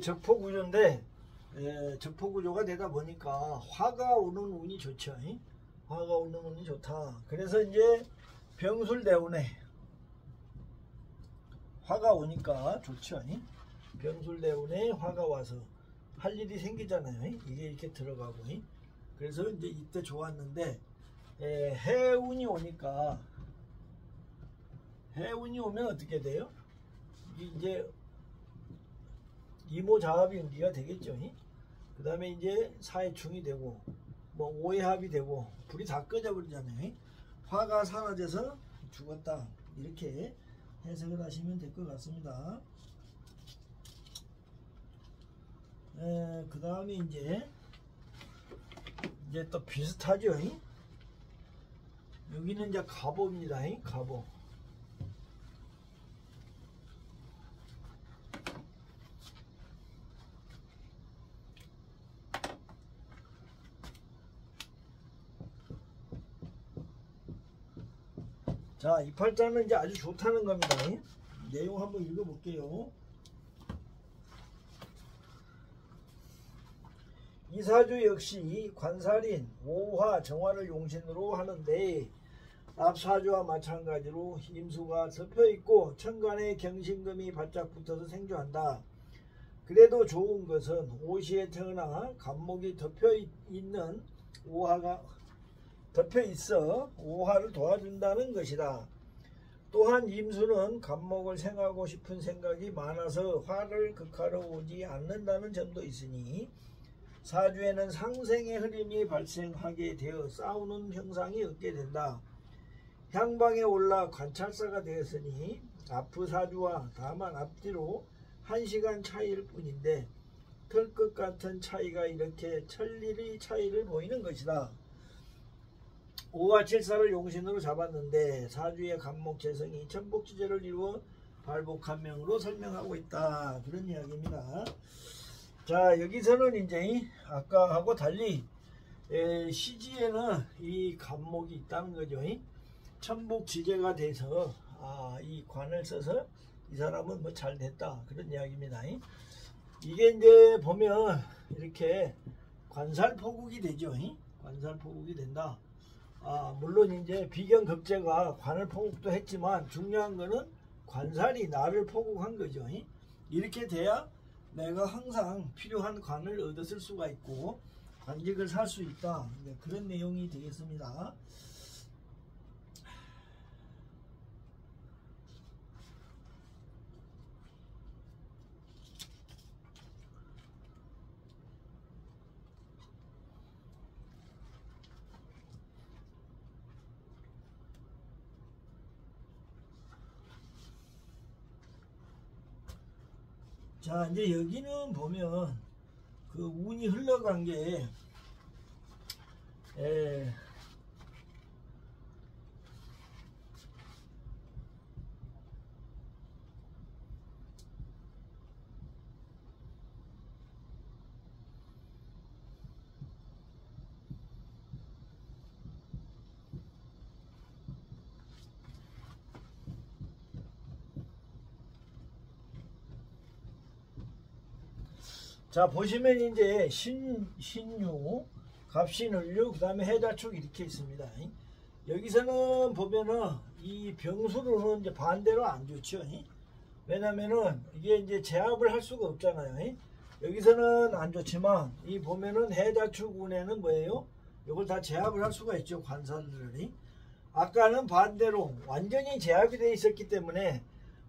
적포구조인데 적포구조가 되다 보니까 화가 오는 운이 좋죠. 화가 오는 운이 좋다. 그래서 이제 병술대운에 화가 오니까 좋죠. 병술대운에 화가 와서 할 일이 생기잖아요. 이게 이렇게 들어가고. 그래서 이제 이때 좋았는데 해운이 오니까, 해운이 오면 어떻게 돼요? 이제 이모자합이 운기가 되겠죠. 그 다음에 이제 사해충이 되고 뭐 오해합이 되고 불이 다 꺼져 버리잖아요. 화가 사라져서 죽었다, 이렇게 해석을 하시면 될 것 같습니다. 그 다음에 이제 또 비슷하죠. 여기는 이제 갑오입니다. 갑오. 자, 이 팔자는 이제 아주 좋다는 겁니다. 내용 한번 읽어볼게요. 이 사주 역시 관살인 오화 정화를 용신으로 하는데 앞사주와 마찬가지로 임수가 덮여있고 천간에 경신금이 바짝 붙어서 생조한다. 그래도 좋은 것은 오시에 태어나 간목이 덮여있는 오화가 덮여있어 오화를 도와준다는 것이다. 또한 임수는 간목을 생하고 싶은 생각이 많아서 화를 극하러 오지 않는다는 점도 있으니 사주에는 상생의 흐름이 발생하게 되어 싸우는 형상이 없게 된다. 향방에 올라 관찰사가 되었으니 앞사주와 다만 앞뒤로 1시간 차이일 뿐인데 털끝 같은 차이가 이렇게 천리의 차이를 보이는 것이다. 5와 7사를 용신으로 잡았는데 사주의 간목 재성이 천복지제를 이루어 발복한명으로 설명하고 있다. 그런 이야기입니다. 자, 여기서는 이제 아까하고 달리 시지에는 이 간목이 있다는 거죠. 천복지제가 돼서 이 관을 써서 이 사람은 뭐 잘 됐다, 그런 이야기입니다. 이게 이제 보면 이렇게 관살포국이 되죠. 관살포국이 된다. 물론 이제 비견급제가 관을 포국도 했지만 중요한 거는 관살이 나를 포국한 거죠. 이렇게 돼야 내가 항상 필요한 관을 얻었을 수가 있고 관직을 살 수 있다. 그런 내용이 되겠습니다. 자, 이제 여기는 보면 그 운이 흘러간 게 자, 보시면 이제 신유, 갑신을류, 그 다음에 해자축 이렇게 있습니다. 여기서는 보면은 이 병수로는 이제 반대로 안 좋죠. 왜냐면은 이게 이제 제압을 할 수가 없잖아요. 여기서는 안 좋지만 이 보면은 해자축 운에는 뭐예요? 이걸 다 제압을 할 수가 있죠. 관사들이. 아까는 반대로 완전히 제압이 되어 있었기 때문에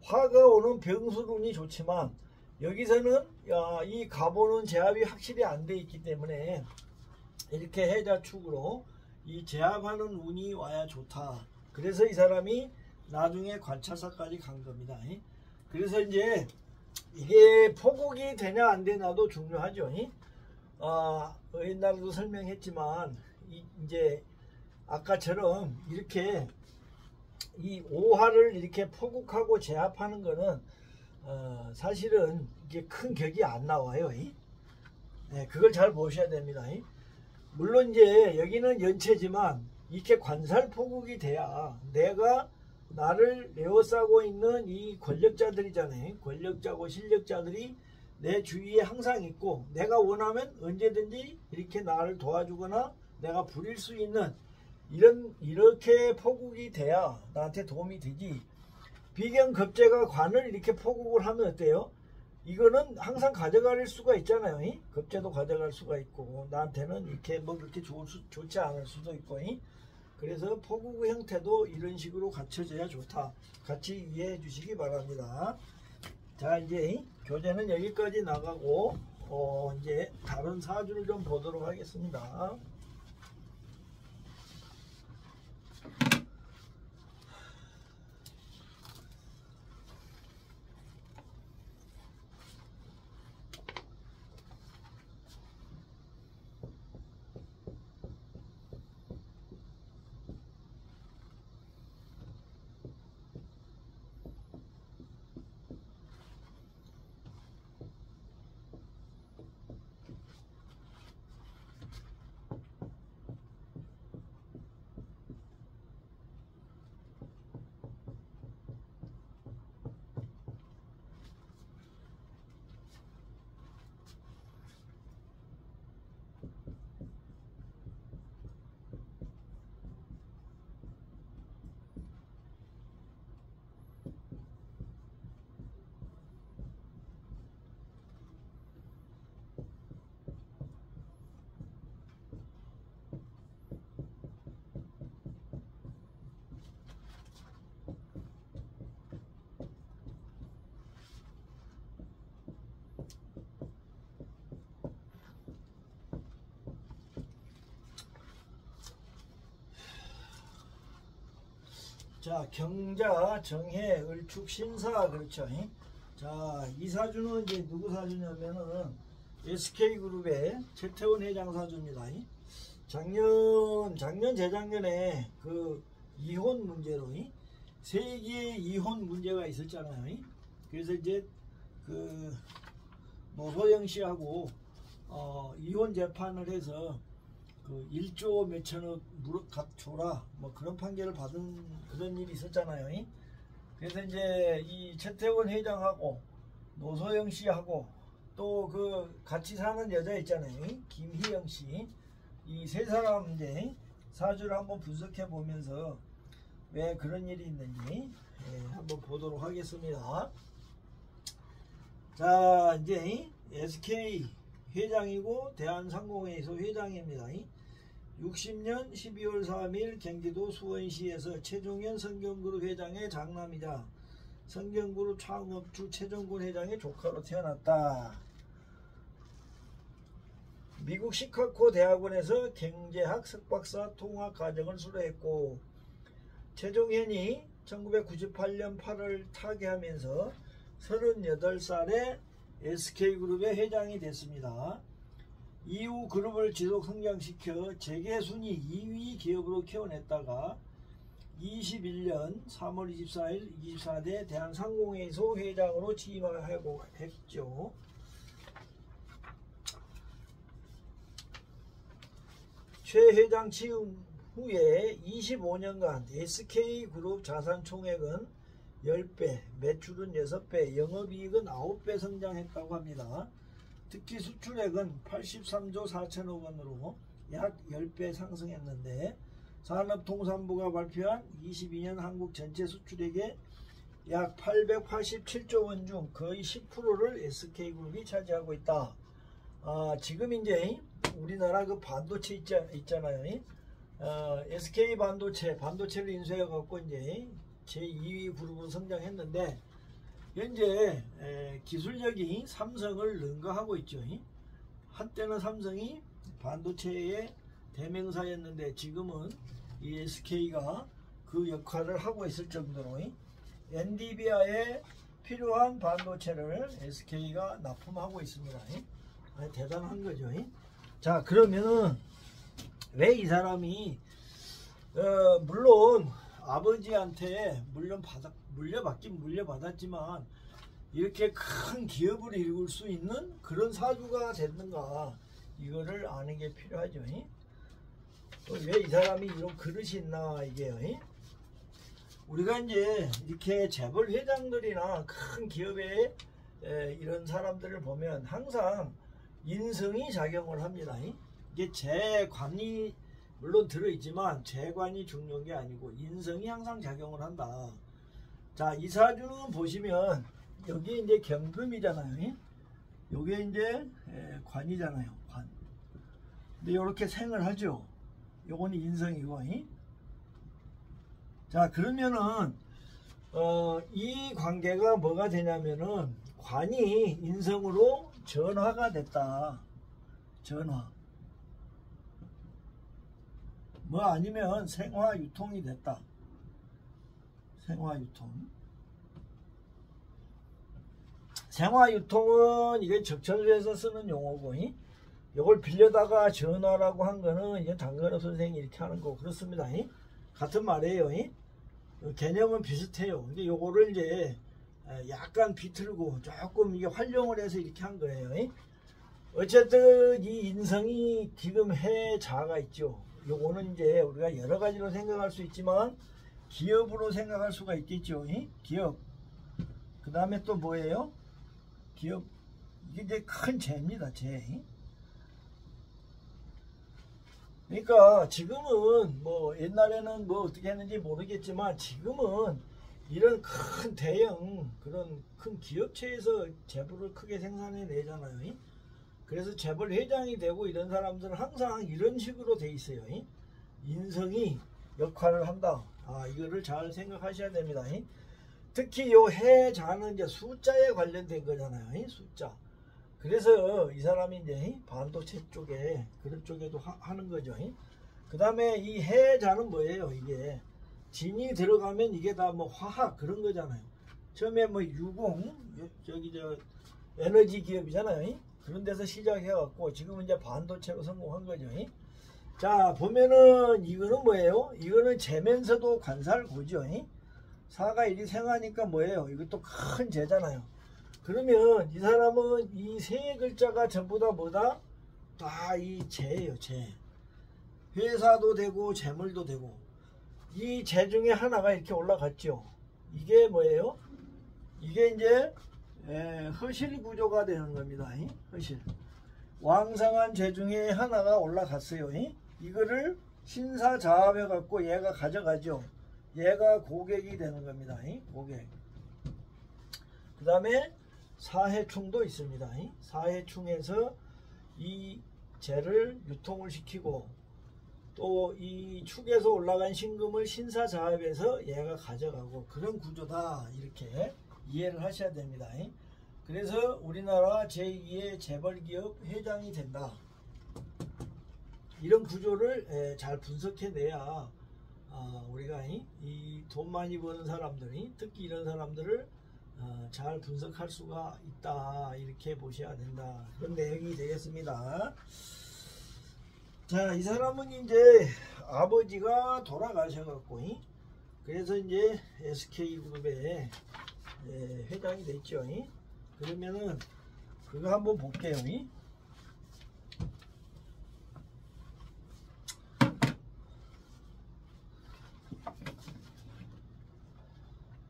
화가 오는 병수운이 좋지만 여기서는 이 갑오는 제압이 확실히 안 돼 있기 때문에 이렇게 해자축으로 이 제압하는 운이 와야 좋다. 그래서 이 사람이 나중에 관찰사까지 간 겁니다. 그래서 이제 이게 포국이 되냐 안 되냐도 중요하죠. 옛날에도 설명했지만 이제 아까처럼 이렇게 이 오화를 이렇게 포국하고 제압하는 거는 사실은 이게 큰 격이 안 나와요. 그걸 잘 보셔야 됩니다. 물론 이제 여기는 연체지만 이렇게 관살포국이 돼야 내가 나를 에워싸고 있는 이 권력자들이잖아요. 권력자고 실력자들이 내 주위에 항상 있고 내가 원하면 언제든지 이렇게 나를 도와주거나 내가 부릴 수 있는 이렇게 포국이 돼야 나한테 도움이 되지. 비견급제가 관을 이렇게 포국을 하면 어때요? 이거는 항상 가져갈 수가 있잖아요. 급제도 가져갈 수가 있고 나한테는 이렇게 뭐 그렇게 좋지 않을 수도 있고. 그래서 포국 형태도 이런 식으로 갖춰져야 좋다. 같이 이해해 주시기 바랍니다. 자, 이제 교재는 여기까지 나가고 이제 다른 사주를 좀 보도록 하겠습니다. 자, 경자, 정해, 을축, 신사, 그렇죠. 자, 이 사주는 이제 누구 사주냐면은 SK그룹의 최태원 회장 사주입니다. 작년, 재작년에 그 이혼 문제로 세계의 이혼 문제가 있었잖아요. 그래서 이제 그 노소영 씨하고 이혼 재판을 해서 그 1조 몇천억 각 줘라 뭐 그런 판결을 받은 그런 일이 있었잖아요. 그래서 이제 이 최태원 회장하고 노소영 씨하고 또 그 같이 사는 여자 있잖아요. 김희영 씨. 이 세 사람 이제 사주를 한번 분석해 보면서 왜 그런 일이 있는지 한번 보도록 하겠습니다. 자, 이제 SK 회장이고 대한상공회의소 회장입니다. 60년 12월 3일 경기도 수원시에서 최종현 성경그룹 회장의 장남이자 성경그룹 창업주 최종군 회장의 조카로 태어났다. 미국 시카고 대학원에서 경제학 석박사 통합 과정을 수료했고 최종현이 1998년 8월 타계하면서 38살에 SK그룹의 회장이 됐습니다. 이후 그룹을 지속 성장시켜 재계순위 2위 기업으로 키워냈다가 21년 3월 24일 24대 대한상공회의소 회장으로 취임하고 했죠. 최 회장 취임 후에 25년간 SK그룹 자산 총액은 10배, 매출은 6배, 영업이익은 9배 성장했다고 합니다. 특히 수출액은 83조 4천억 원으로 약 10배 상승했는데 산업통상부가 발표한 22년 한국 전체 수출액의 약 887조 원 중 거의 10%를 SK그룹이 차지하고 있다. 지금 이제 우리나라 그 반도체 있잖아요. SK 반도체를 인수해 갖고 이제 제2위 그룹으로 성장했는데 현재 기술력이 삼성을 능가하고 있죠. 한때는 삼성이 반도체의 대명사였는데 지금은 이 SK가 그 역할을 하고 있을 정도로 엔비디아에 필요한 반도체를 SK가 납품하고 있습니다. 대단한 거죠. 자, 그러면은 왜 이 사람이 물론 아버지한테 물려받았지만 이렇게 큰 기업을 이룰 수 있는 그런 사주가 됐는가, 이거를 아는 게 필요하죠. 또 왜 이 사람이 이런 그릇이 있나, 이게요. 우리가 이제 이렇게 재벌 회장들이나 큰 기업의 이런 사람들을 보면 항상 인성이 작용을 합니다. 이게 재관이 물론 들어있지만 재관이 중요한 게 아니고 인성이 항상 작용을 한다. 자, 이 사주는 보시면 여기 이제 경금이잖아요. 요게 이제 관이잖아요. 관. 근데 이렇게 생을 하죠. 요거는 인성이고. 자, 그러면은 이 관계가 뭐가 되냐면은 관이 인성으로 전화가 됐다. 전화. 뭐 아니면 생화유통이 됐다. 생화유통. 생화유통은 이게 적철에서 쓰는 용어고, 이걸 빌려다가 전화라고 한 거는 이제 당근호 선생이 이렇게 하는 거고 그렇습니다. 같은 말이에요. 개념은 비슷해요. 근데 요거를 이제 약간 비틀고 조금 이게 활용을 해서 이렇게 한 거예요. 어쨌든 이 인성이 지금 해자가 있죠. 요거는 이제 우리가 여러 가지로 생각할 수 있지만 기업으로 생각할 수가 있겠죠. 기업. 그 다음에 또 뭐예요? 기업. 이게 이제 큰 재입니다. 재. 그러니까 지금은 뭐 옛날에는 뭐 어떻게 했는지 모르겠지만 지금은 이런 큰 대형 그런 큰 기업체에서 재벌을 크게 생산해 내잖아요. 그래서 재벌 회장이 되고 이런 사람들은 항상 이런 식으로 돼 있어요. 인성이 역할을 한다. 이거를 잘 생각하셔야 됩니다. 특히 요 해자는 이제 숫자에 관련된 거잖아요. 숫자. 그래서 이 사람이 이제 반도체 쪽에 그런 쪽에도 하는 거죠. 그 다음에 이 해자는 뭐예요? 이게 진이 들어가면 이게 다 뭐 화학 그런 거잖아요. 처음에 뭐 유공 저기 저 에너지 기업이잖아요. 그런 데서 시작해 갖고 지금은 이제 반도체로 성공한 거죠. 자, 보면은 이거는 뭐예요? 이거는 재면서도 관살고죠. 사가 일이 생하니까 뭐예요? 이것도 큰 재잖아요. 그러면 이 사람은 이 세 글자가 전부 다 뭐다? 다 이 재예요. 재. 회사도 되고 재물도 되고 이 재 중에 하나가 이렇게 올라갔죠. 이게 뭐예요? 이게 이제 허실 구조가 되는 겁니다. 허실. 왕성한 재 중에 하나가 올라갔어요. 이거를 신사자합해 갖고 얘가 가져가죠. 얘가 고객이 되는 겁니다. 고객. 그 다음에 사해충도 있습니다. 사해충에서 이 재를 유통을 시키고 또 이 축에서 올라간 신금을 신사자합에서 얘가 가져가고 그런 구조다. 이렇게 이해를 하셔야 됩니다. 그래서 우리나라 제2의 재벌기업 회장이 된다. 이런 구조를 잘 분석해내야 우리가 이 돈 많이 버는 사람들이 특히 이런 사람들을 잘 분석할 수가 있다. 이렇게 보셔야 된다. 그런 내용이 되겠습니다. 자, 이 사람은 이제 아버지가 돌아가셔갖고 그래서 이제 SK그룹의 회장이 됐죠. 그러면은 그거 한번 볼게요.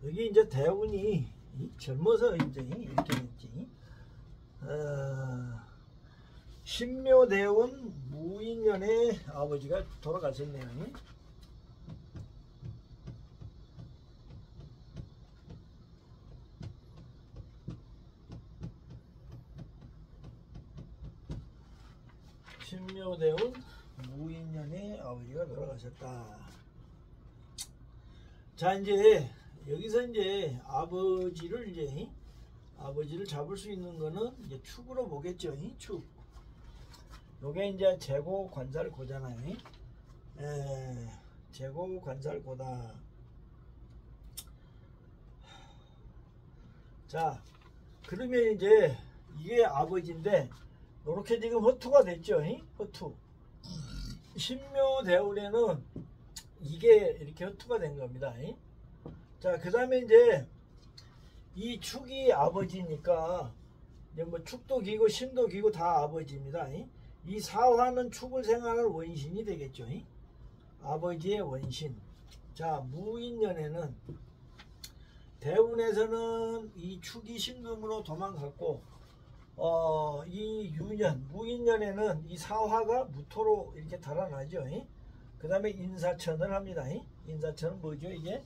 여기 이제 대운이 젊어서 이제 이렇게 됐지. 신묘대운 무인년에 아버지가 돌아가셨네요. 신묘대운 무인년에 아버지가 돌아가셨다. 자, 이제 여기서 이제 아버지를 잡을 수 있는 거는 이제 축으로 보겠죠. 축. 요게 이제 재고 관살고잖아요. 재고 관살고다. 자, 그러면 이제 이게 아버지인데 이렇게 지금 허투가 됐죠. 허투. 신묘대운에는 이게 이렇게 허투가 된 겁니다. 자, 그 다음에 이제 이 축이 아버지니까 이제 뭐 축도 기고 신도 기고 다 아버지입니다. 이 사화는 축을 생각하는 원신이 되겠죠. 아버지의 원신. 자, 무인년에는 대운에서는 이 축이 신금으로 도망갔고 이 유년 무인년에는 이 사화가 무토로 이렇게 달아나죠. 그 다음에 인사천을 합니다. 인사천은 뭐죠? 이게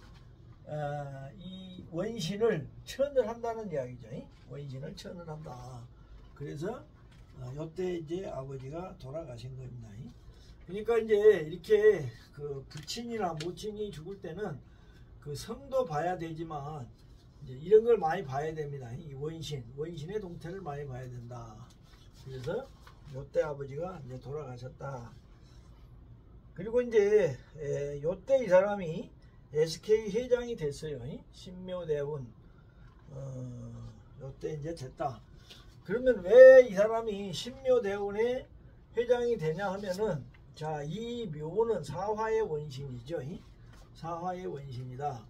이 원신을 천을 한다는 이야기죠. 원신을 천을 한다. 그래서 요때 이제 아버지가 돌아가신 겁니다. 그러니까 이제 이렇게 그 부친이나 모친이 죽을 때는 그 성도 봐야 되지만 이제 이런 걸 많이 봐야 됩니다. 이 원신의 동태를 많이 봐야 된다. 그래서 요때 아버지가 이제 돌아가셨다. 그리고 이제 요때 이 사람이 SK 회장이 됐어요. 신묘대운 요때 이제 됐다. 그러면 왜 이 사람이 신묘대운의 회장이 되냐 하면은, 자, 이 묘는 사화의 원신이죠. 사화의 원신이다.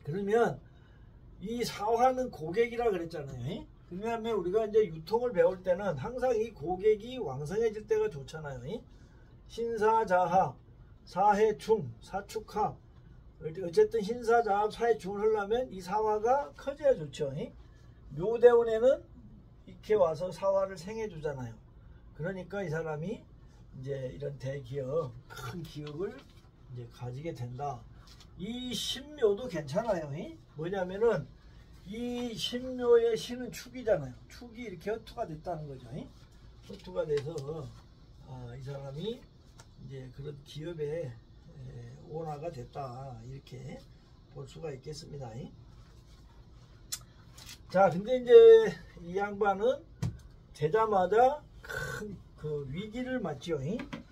그러면 이 사화는 고객이라 그랬잖아요. 그러면 우리가 이제 유통을 배울 때는 항상 이 고객이 왕성해질 때가 좋잖아요. 신사자합, 사해충, 사축합. 어쨌든 신사자합, 사해충을 하려면 이 사화가 커져야 좋죠. 묘대운에는 이렇게 와서 사화를 생해주잖아요. 그러니까 이 사람이 이제 이런 대기업, 큰 기업을 이제 가지게 된다. 이 신묘도 괜찮아요. 뭐냐면은 이 신묘의 신은 축이잖아요. 축이 이렇게 허투가 됐다는 거죠. 허투가 돼서 이 사람이 이제 그런 기업의 오너가 됐다, 이렇게 볼 수가 있겠습니다. 자, 근데 이제 이 양반은 되자마자 큰 그 위기를 맞죠.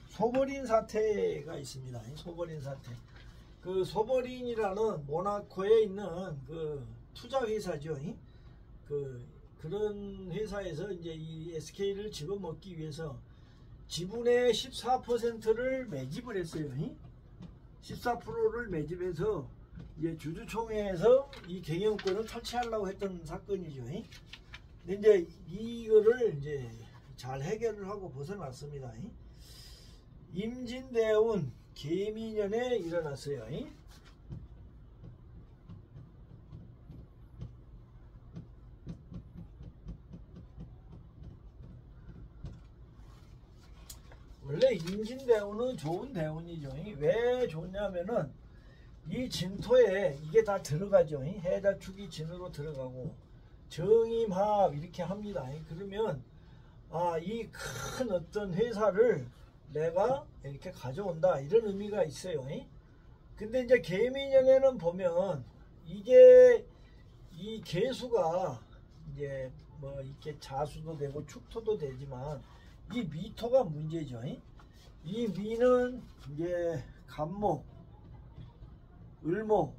소버린 사태가 있습니다. 소버린 사태. 그 소버린이라는 모나코에 있는 그 투자 회사죠. 그런 회사에서 이제 이 SK를 집어먹기 위해서 지분의 14%를 매집을 했어요. 14%를 매집해서 이제 주주총회에서 이 경영권을 탈취하려고 했던 사건이죠. 근데 이제 이거를 이제 잘 해결을 하고 벗어났습니다. 임진대운 계미년에 일어났어요. 원래 임진대운은 좋은 대운이죠. 왜 좋냐면은 이 진토에 이게 다 들어가죠. 해자축이 진으로 들어가고 정임합 이렇게 합니다. 그러면 이 큰 어떤 회사를 내가 이렇게 가져온다, 이런 의미가 있어요. 근데 이제 계미년에는 보면 이게 이 계수가 이제 뭐 이렇게 자수도 되고 축토도 되지만 이 미토가 문제죠. 이 미는 이제 간목, 을목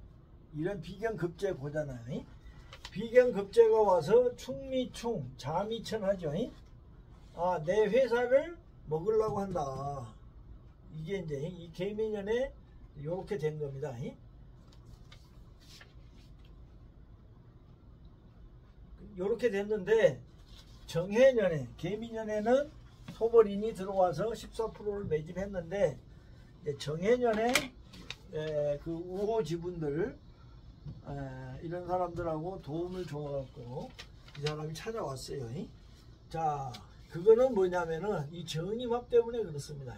이런 비견급제 보잖아요. 비견급제가 와서 충미충, 자미천하죠. 내 회사를 먹으려고 한다. 이게 이제 이 계미년에 이렇게 된 겁니다. 이렇게 됐는데 정해년에, 계미년에는 소벌인이 들어와서 14%를 매집했는데, 이제 정해년에 그 우호 지분들 이런 사람들하고 도움을 줘갖고 이 사람이 찾아왔어요. 자, 그거는 뭐냐면은 이 정임합 때문에 그렇습니다.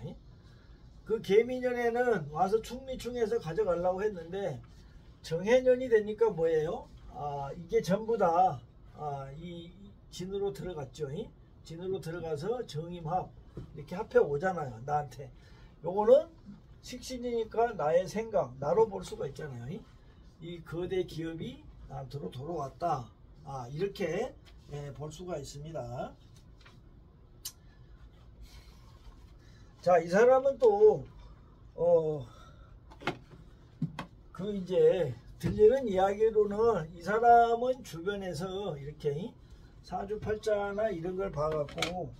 그 계미년에는 와서 충미충에서 가져가려고 했는데 정해년이 되니까 뭐예요? 이게 전부 다 이 진으로 들어갔죠. 진으로 들어가서 정임합 이렇게 합해 오잖아요. 나한테. 요거는 식신이니까 나의 생각, 나로 볼 수가 있잖아요. 이 거대 기업이 나한테로 돌아왔다. 이렇게 볼 수가 있습니다. 자, 이 사람은 또 그 이제 들리는 이야기로는 이 사람은 주변에서 이렇게 사주팔자나 이런 걸 봐갖고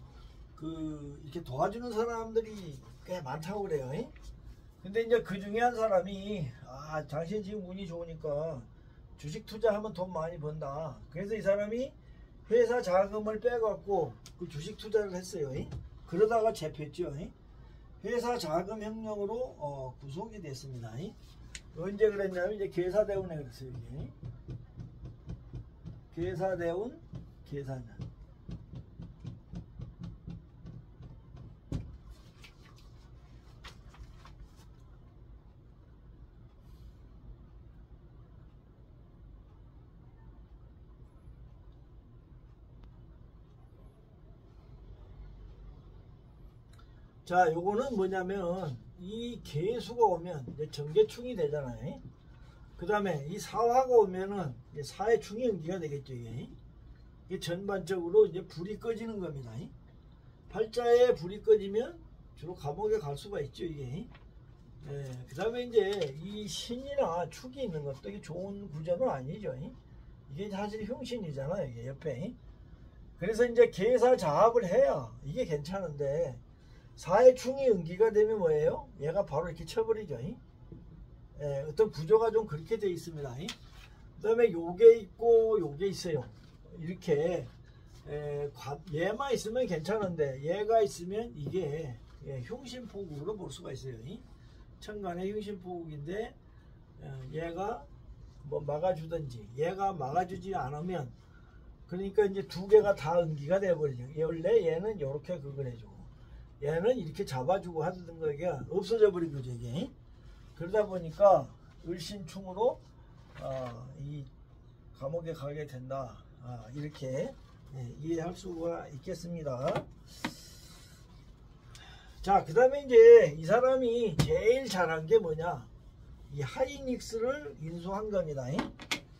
그 이렇게 도와주는 사람들이 꽤 많다고 그래요. 근데 이제 그 중에 한 사람이 당신 지금 운이 좋으니까 주식 투자하면 돈 많이 번다. 그래서 이 사람이 회사 자금을 빼갖고 그 주식 투자를 했어요. 그러다가 잡혔죠. 회사 자금 횡령으로 구속이 됐습니다. 언제 그랬냐면 이제 계사대운에 그랬어요. 이게. 괴사대운 계사년. 자, 요거는 뭐냐면 이 개수가 오면 이제 정계충이 되잖아요. 그 다음에 이 사화가 오면은 사의 충연기가 되겠죠. 이게 전반적으로 이제 불이 꺼지는 겁니다. 팔자에 불이 꺼지면 주로 감옥에 갈 수가 있죠. 이게. 그 다음에 이제 이 신이나 축이 있는 것도 이게 좋은 구조는 아니죠. 이게 사실 흉신이잖아요. 이게 옆에. 그래서 이제 계사자합을 해야 이게 괜찮은데, 사의 충이 응기가 되면 뭐예요? 얘가 바로 이렇게 쳐버리죠. 어떤 구조가 좀 그렇게 되어 있습니다. 그 다음에 요게 있고 요게 있어요. 이렇게 얘만 있으면 괜찮은데 얘가 있으면 이게 흉신포국으로 볼 수가 있어요. 천간의 흉신포국인데 얘가 뭐 막아주든지 얘가 막아주지 않으면, 그러니까 이제 두 개가 다 응기가 돼버리죠. 원래 얘는 이렇게 그걸 해주고 얘는 이렇게 잡아주고 하던 거가 없어져 버린 거죠. 이게. 그러다 보니까 을신충으로 이 감옥에 가게 된다. 이렇게 이해할 수가 있겠습니다. 자, 그 다음에 이제 이 사람이 제일 잘한 게 뭐냐, 이 하이닉스를 인수한 겁니다.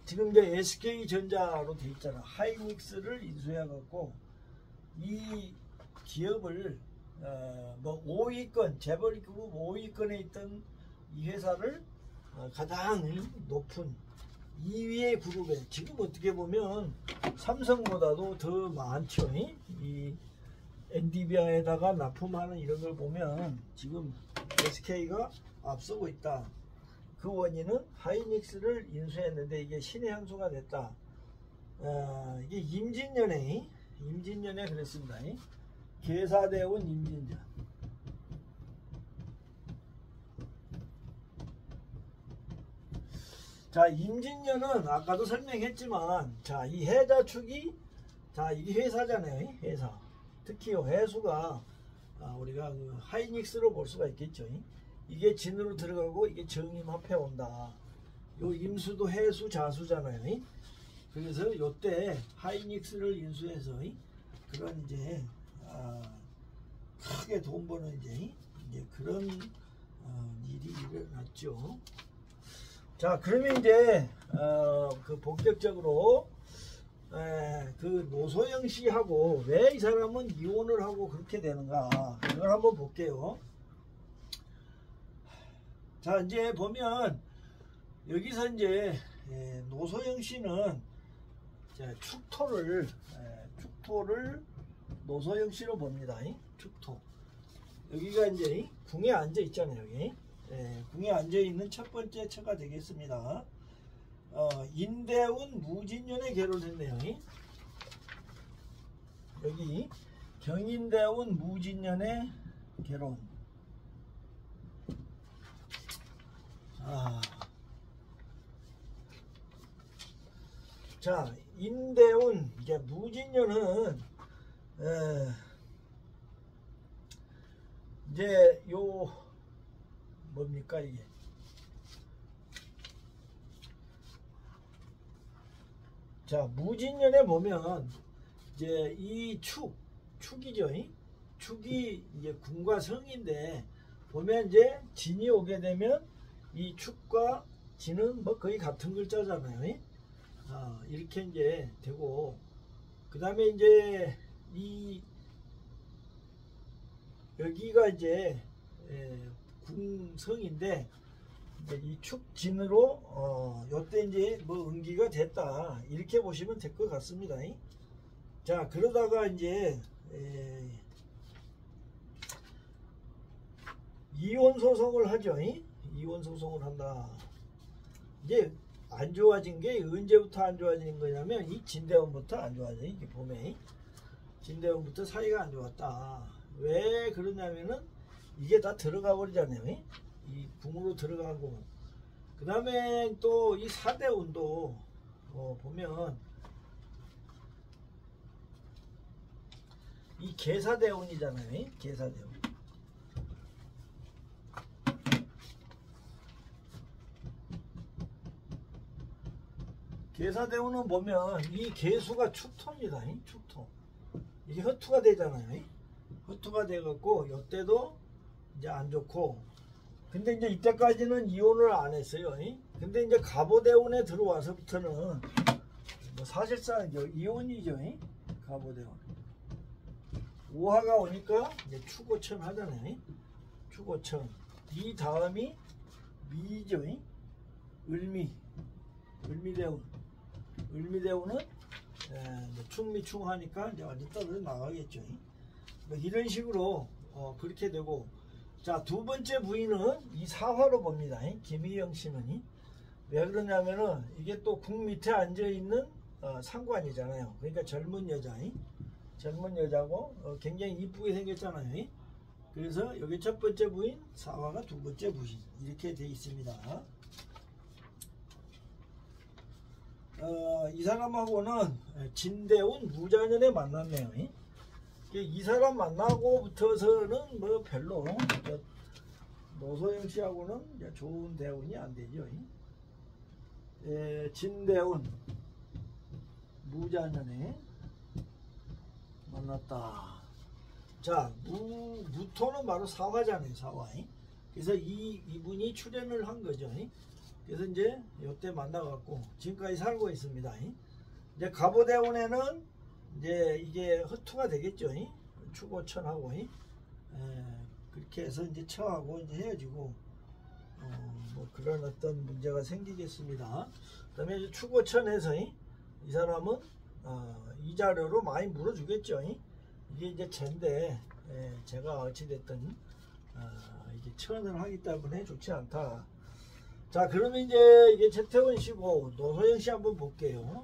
지금 이제 SK전자로 돼 있잖아. 하이닉스를 인수해 갖고 이 기업을 뭐 5위권, 재벌그룹 5위권에 있던 이 회사를 가장 높은 2위의 그룹에, 지금 어떻게 보면 삼성보다도 더 많죠. 이 엔비디아에다가 납품하는 이런 걸 보면 지금 SK가 앞서고 있다. 그 원인은 하이닉스를 인수했는데 이게 신의 한 수가 됐다. 이게 임진년에 그랬습니다. 계사대운 임진년. 자, 임진년은 아까도 설명했지만, 자, 이 해자축이, 자, 이게 회사잖아요. 회사. 특히 회수가 우리가 그 하이닉스로 볼 수가 있겠죠. 이게 진으로 들어가고 이게 정임합해 온다. 요 임수도 해수 자수잖아요. 그래서 요때 하이닉스를 인수해서 그런 이제 크게 돈 버는 이제 그런 일이 일어났죠. 자, 그러면 이제 그 본격적으로 그 노소영 씨하고 왜 이 사람은 이혼을 하고 그렇게 되는가, 이걸 한번 볼게요. 자, 이제 보면 여기서 이제 노소영 씨는 축토를 노소영 씨로 봅니다. 축토. 여기가 이제 궁에 앉아 있잖아요. 여기. 궁에 앉아 있는 첫 번째 처가 되겠습니다. 인대운 무진년에 결혼했네요. 여기 경인대운 무진년에 결혼. 자, 인대운 이게 무진년은 이제 요 뭡니까 이게, 자, 무진년에 보면 이제 이 축이죠. 축이 이제 궁과 성인데 보면 이제 진이 오게 되면 이 축과 진은 뭐 거의 같은 글자잖아요. 이렇게 이제 되고, 그 다음에 이제 이 여기가 이제 궁성인데 이 축진으로 요때 이제 뭐 응기가 됐다, 이렇게 보시면 될 것 같습니다. 자, 그러다가 이제 이혼 소송을 하죠. 이혼 소송을 한다. 이제 안 좋아진 게 언제부터 안 좋아지는 거냐면 이 진대원부터 안 좋아져. 이게 보면 진대원부터 사이가 안 좋았다. 왜 그러냐면은 이게 다 들어가 버리잖아요. 이 궁으로 들어가고, 그 다음에 또 이 사대운도 보면 이 계사대운이잖아요. 계사대운. 계사대운은 보면 이 계수가 축토입니다. 축토. 이게 허투가 되잖아요. 허투가 돼갖고 이때도 이제 안 좋고, 근데 이제 이때까지는 이혼을 안 했어요. 근데 이제 갑오대운에 들어와서부터는 뭐 사실상 이혼이죠. 갑오대운. 오화가 오니까 이제 추고천 하잖아요. 추고천. 이 다음이 미죠. 을미대운. 을미대운은 충미충하니까 이제 완전 떨어져 나가겠죠. 뭐 이런 식으로 그렇게 되고, 자, 두 번째 부인은 이 사화로 봅니다. 김희영 씨는. 왜 그러냐면은 이게 또 궁 밑에 앉아 있는 상관이잖아요. 그러니까 젊은 여자고 굉장히 이쁘게 생겼잖아요. 그래서 여기 첫 번째 부인, 사화가 두 번째 부인 이렇게 돼 있습니다. 이 사람하고는 진대운 무자년에 만났네요. 이 사람 만나고부터서는 뭐 별로 노소영 씨하고는 좋은 대운이 안 되죠. 진대운 무자년에 만났다. 자, 무토는 바로 사화잖아요. 사화. 그래서 이분이 출연을 한 거죠. 그래서 이제 이때 만나갖고 지금까지 살고 있습니다. 이제 갑오대운에는 이제 이게 허투가 되겠죠. 추고천하고 그렇게 해서 이제 처하고 이제 헤어지고 뭐 그런 어떤 문제가 생기겠습니다. 그다음에 이제 추고천에서 이 사람은 이자료로 많이 물어주겠죠. 이게 이제 쟤인데 제가 어찌됐든 이게 천을 하기 때문에 좋지 않다. 자, 그러면 이제 이게 최태원 씨고 노소영 씨 한번 볼게요.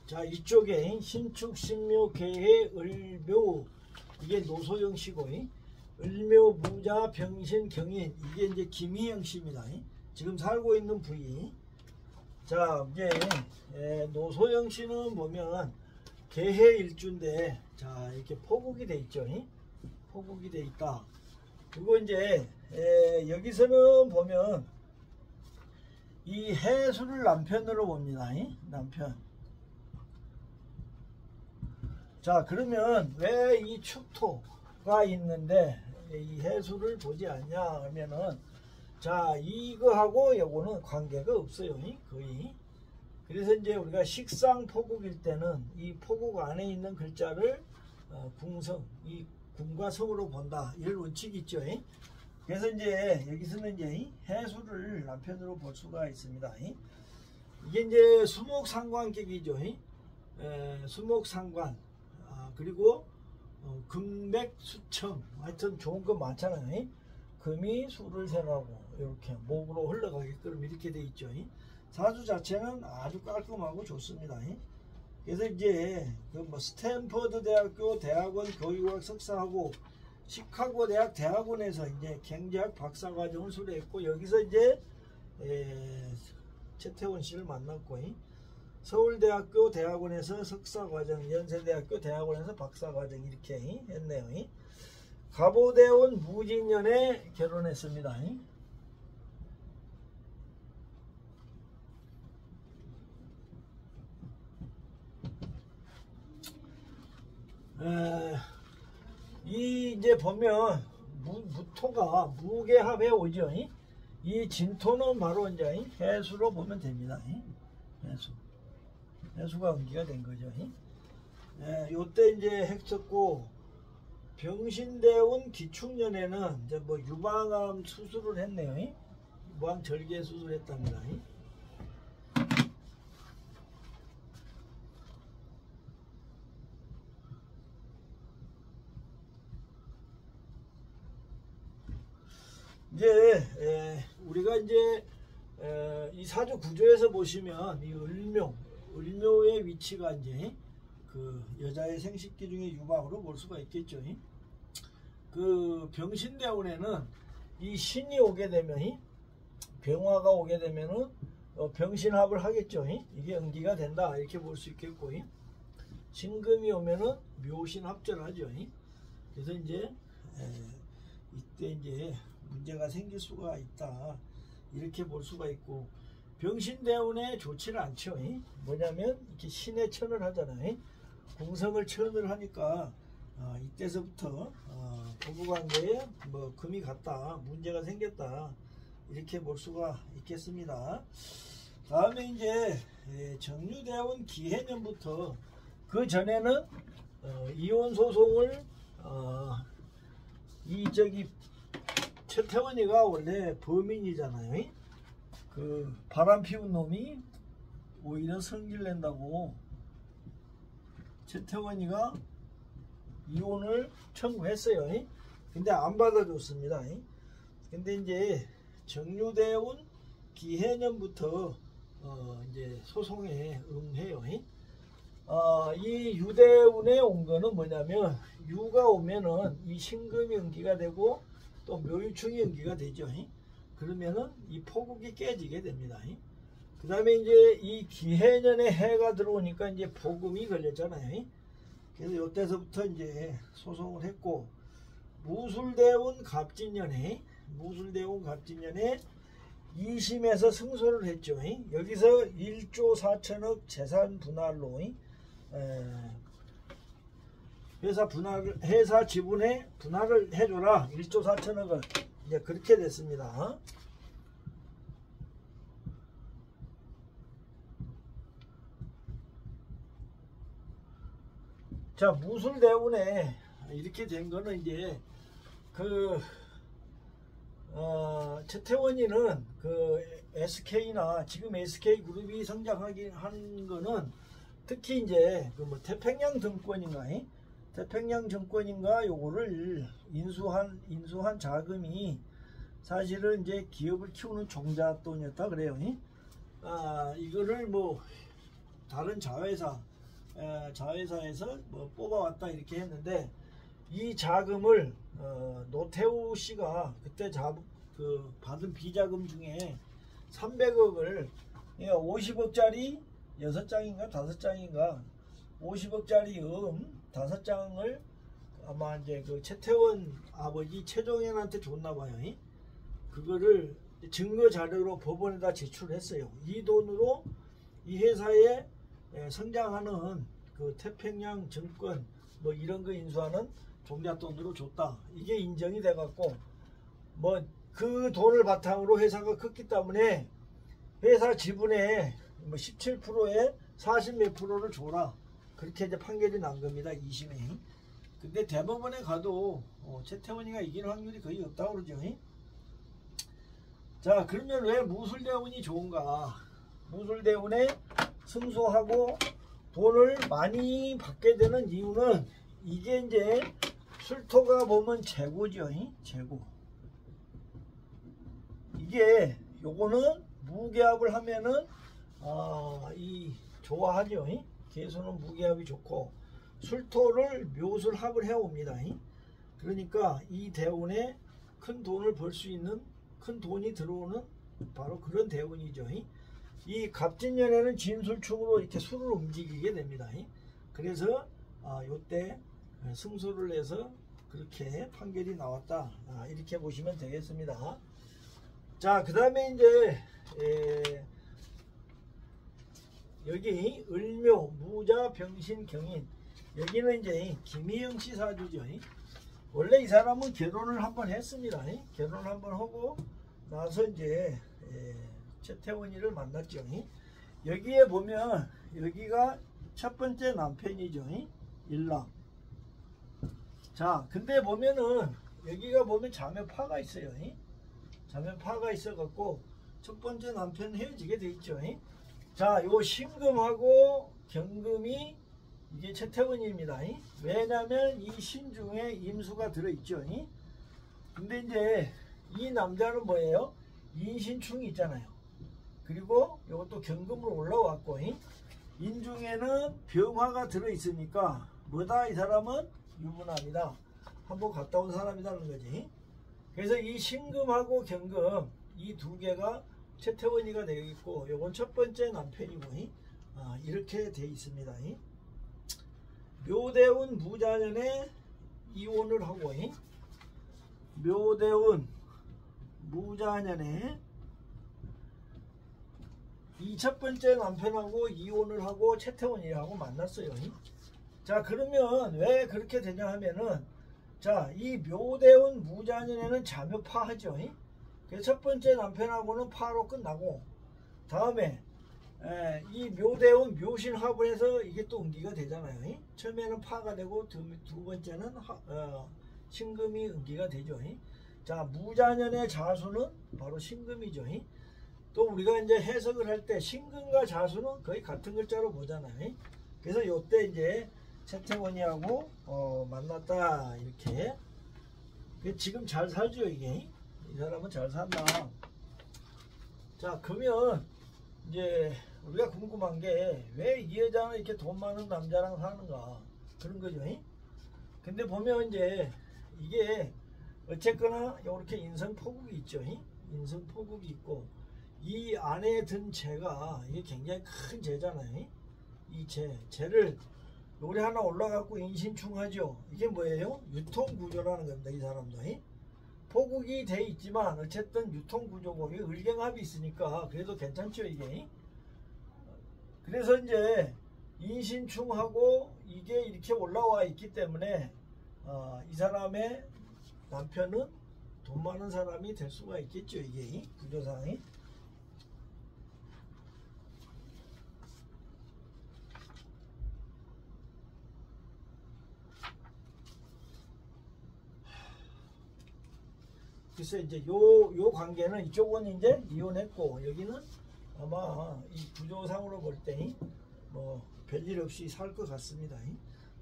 자, 이쪽에 신축, 신묘, 계해, 을묘, 이게 노소영 씨고, 을묘, 무자, 병신, 경인, 이게 이제 김희영 씨입니다. 지금 살고 있는 부위. 자, 이제 노소영 씨는 보면 계해 일주인데, 자, 이렇게 포국이 돼 있죠. 포국이 돼 있다. 그리고 이제 여기서는 보면 이 해수를 남편으로 봅니다. 남편. 자, 그러면 왜 이 축토가 있는데 이 해수를 보지 않냐 하면은, 자, 이거하고 요거는 관계가 없어요. 거의. 그래서 이제 우리가 식상 포국일 때는 이 포국 안에 있는 글자를 궁성, 이 궁과 성으로 본다. 이런 원칙이 있죠. 그래서 이제 여기서는 이제 해수를 남편으로 볼 수가 있습니다. 이게 이제 수목상관격이죠. 수목상관. 그리고 금맥수청, 하여튼 좋은 거 많잖아요. 금이 수를 생하고 이렇게 목으로 흘러가게끔 이렇게 돼 있죠. 사주 자체는 아주 깔끔하고 좋습니다. 그래서 이제 그 뭐 스탠퍼드 대학교 대학원 교육학 석사하고 시카고 대학 대학원에서 이제 경제학 박사과정을 수료했고, 여기서 이제 최태원 씨를 만났고, 서울대학교 대학원에서 석사과정, 연세대학교 대학원에서 박사과정 이렇게 했네요. 가보대원 무진년에 결혼했습니다. 이 이제 보면 무토가 무계합에 오죠. 이 진토는 바로 이제 해수로 보면 됩니다. 해수가 음기가 된 거죠. 요때 이제 했었고, 병신대운 기축년에는 이제 뭐 유방암 수술을 했네요. 무항 절개 수술했답니다. 이제 우리가 이제 이 사주 구조에서 보시면 이 을묘의 위치가 이제 그 여자의 생식기 중에 유방으로 볼 수가 있겠죠. 그 병신대운에는 이 신이 오게 되면, 병화가 오게 되면은 병신합을 하겠죠. 이게 응기가 된다 이렇게 볼 수 있겠고, 신금이 오면은 묘신합절을 하죠. 그래서 이제 이때 이제 문제가 생길 수가 있다 이렇게 볼 수가 있고, 병신대운에 좋지는 않죠. 뭐냐면 이렇게 신의 천을 하잖아요. 궁성을 천을 하니까 이때서부터 부부관계에 뭐 금이 갔다, 문제가 생겼다 이렇게 볼 수가 있겠습니다. 다음에 이제 정유대운 기해년부터, 그 전에는 이혼 소송을 최태원이가 원래 범인이잖아요. 그 바람 피운 놈이 오히려 성질 낸다고 최태원이가 이혼을 청구했어요. 근데 안 받아줬습니다. 근데 이제 정유대운 기해년부터 이제 소송에 응해요. 이 유대운에 온 거는 뭐냐면, 유가 오면은 이 신금이 응기가 되고 또 묘유충이 응기가 되죠. 그러면은 이 포국이 깨지게 됩니다. 그 다음에 이제 이 기해년에 해가 들어오니까 이제 복음이 걸렸잖아요. 그래서 이때서부터 이제 소송을 했고, 무술대운 갑진년에 2심에서 승소를 했죠. 여기서 1조 4천억 재산 분할로 회사 지분에 분할을 해줘라, 1조 4천억을 이제 그렇게 됐습니다. 자, 무술대운에 이렇게 된 거는 이제 최태원이는 그 SK나 지금 SK그룹이 성장하긴 한 거는, 특히 이제 그 뭐 태평양 증권인가 요거를 인수한 자금이 사실은 이제 기업을 키우는 종잣돈이었다 그래요. 이거를 뭐 다른 자회사에서 뭐 뽑아왔다 이렇게 했는데, 이 자금을 노태우 씨가 그때 받은 비자금 중에 300억을 50억짜리 6장인가 5장인가 50억짜리 5장을 아마 이제 그 최태원 아버지 최종현한테 줬나봐요. 그거를 증거 자료로 법원에다 제출했어요. 이 돈으로 이 회사에 성장하는 그 태평양 증권 뭐 이런 거 인수하는 종잣돈으로 줬다, 이게 인정이 돼 갖고, 뭐 그 돈을 바탕으로 회사가 컸기 때문에 회사 지분의 뭐 17%에 40 몇 프로를 줘라, 그렇게 이제 판결이 난 겁니다, 2심에. 근데 대법원에 가도 최태원이가 이길 확률이 거의 없다고 그러죠. 자, 그러면 왜 무술대운이 좋은가? 무술대운에 승소하고 돈을 많이 받게 되는 이유는, 이게 이제 술토가 보면 재고죠. 재고. 이게 요거는 무계합을 하면은 이 좋아하죠. 개수는 무기합이 좋고 술토를 묘술합을 해옵니다. 그러니까 이 대운에 큰 돈을 벌 수 있는, 큰 돈이 들어오는 바로 그런 대운이죠. 이 갑진년에는 진술충으로 이렇게 술을 움직이게 됩니다. 그래서 요때 승소를 해서 그렇게 판결이 나왔다, 이렇게 보시면 되겠습니다. 자, 그 다음에 이제 여기 을묘, 무자, 병신, 경인, 여기는 이제 김희영 씨 사주죠. 원래 이 사람은 결혼을 한번 했습니다. 결혼을 한번 하고 나서 이제 최태원이를 만났죠. 여기에 보면 여기가 첫 번째 남편이죠. 일남. 자, 근데 보면은 여기가 보면 자매파가 있어요. 자매파가 있어 갖고 첫 번째 남편 헤어지게 돼 있죠. 자, 요 신금하고 경금이 이게 최태원입니다. 왜냐면 이 신중에 임수가 들어있죠. 근데 이제 이 남자는 뭐예요? 인신충이 있잖아요. 그리고 이것도 경금으로 올라왔고, 인중에는 병화가 들어있으니까 뭐다, 이 사람은 유부남이다, 한번 갔다 온 사람이라는 거지. 그래서 이 신금하고 경금 이 두 개가 최태원이가 되어 있고, 요건 첫 번째 남편이고, 이렇게 되어 있습니다. 묘대운 무자년에 이혼을 하고, 묘대운 무자년에 이 첫 번째 남편하고 이혼을 하고 최태원이하고 만났어요. 자, 그러면 왜 그렇게 되냐 하면은, 자, 이 묘대운 무자년에는 자묘파 하죠. 그래서 첫 번째 남편하고는 파로 끝나고, 다음에 이 묘대운 묘신합을 해서 이게 또 응기가 되잖아요. 처음에는 파가 되고 두 번째는 신금이 응기가 되죠. 자, 무자년의 자수는 바로 신금이죠. 또 우리가 이제 해석을 할 때 신금과 자수는 거의 같은 글자로 보잖아요. 그래서 요때 이제 최태원이하고 만났다, 이렇게. 지금 잘 살죠, 이게. 이 사람은 잘 산다. 자, 그러면 이제 우리가 궁금한 게 왜 이 여자는 이렇게 돈 많은 남자랑 사는가, 그런 거죠. 근데 보면 이제 이게 어쨌거나 이렇게 인성포국이 있죠. 인성포국이 있고, 이 안에 든 재가 이게 굉장히 큰 재잖아요. 이 재를 요리 하나 올라가고 인신충하죠. 이게 뭐예요? 유통구조라는 겁니다. 이 사람도 포국이 돼 있지만 어쨌든 유통구조고, 이게 을경합이 있으니까 그래도 괜찮죠, 이게. 그래서 이제 인신충하고 이게 이렇게 올라와 있기 때문에 이 사람의 남편은 돈 많은 사람이 될 수가 있겠죠, 이게 구조상이. 그래서 이제 요 관계는, 이쪽은 이제 이혼했고, 여기는 아마 이 구조상으로 볼 때 뭐 별일 없이 살 것 같습니다.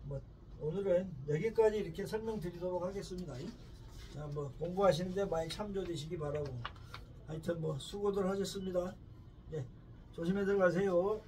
뭐 오늘은 여기까지 이렇게 설명드리도록 하겠습니다. 자, 뭐 공부하시는데 많이 참조되시기 바라고, 하여튼 뭐 수고들 하셨습니다. 네, 조심히 들어가세요.